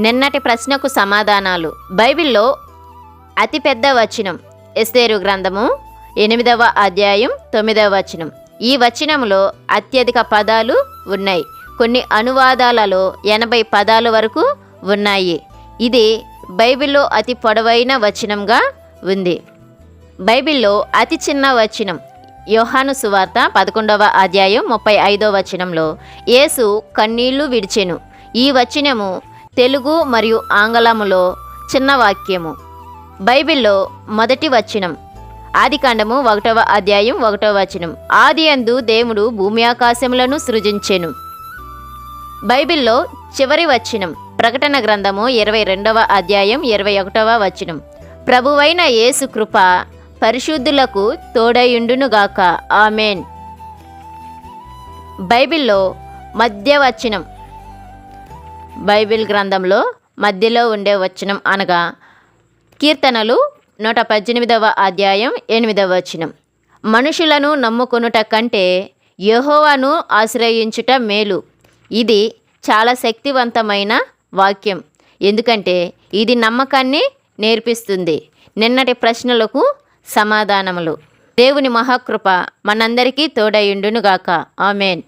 నిన్నటి ప్రశ్నకు సమాధానాలు. బైబిల్లో అతిపెద్ద వచనం ఎస్తేరు గ్రంథము 8వ అధ్యాయం 9వ వచనం. ఈ వచనంలో అత్యధిక పదాలు ఉన్నాయి. కొన్ని అనువాదాలలో 80 పదాల వరకు ఉన్నాయి. ఇది బైబిల్లో అతి పొడవైన వచనంగా ఉంది. బైబిల్లో అతి చిన్న వచనం యోహాను సువార్త 11వ అధ్యాయం 35వ వచనంలో యేసు కన్నీళ్లు విడిచెను. ఈ వచనము తెలుగు మరియు ఆంగ్లములో చిన్న వాక్యము. బైబిల్లో మొదటి వచనం ఆదికాండము 1వ అధ్యాయం 1వ వచనం. ఆదియందు దేవుడు భూమి ఆకాశములను సృజించెను. బైబిల్లో చివరి వచనం ప్రకటన గ్రంథము 22వ అధ్యాయం 21వ వచనం. ప్రభువైన యేసు కృప పరిశుద్ధులకు తోడయుండునుగాక. ఆమేన్. బైబిల్లో మధ్య వచనం బైబిల్ గ్రంథంలో మధ్యలో ఉండే వచనం అనగా కీర్తనలు 118వ అధ్యాయం 8వ వచనం. మనుషులను నమ్ముకొనుట కంటే యెహోవాను ఆశ్రయించుట మేలు. ఇది చాలా శక్తివంతమైన వాక్యం, ఎందుకంటే ఇది నమ్మకాన్ని నేర్పిస్తుంది. నిన్నటి ప్రశ్నలకు సమాధానములు. దేవుని మహాకృప మనందరికీ తోడయుండునుగాక. ఆమేన్.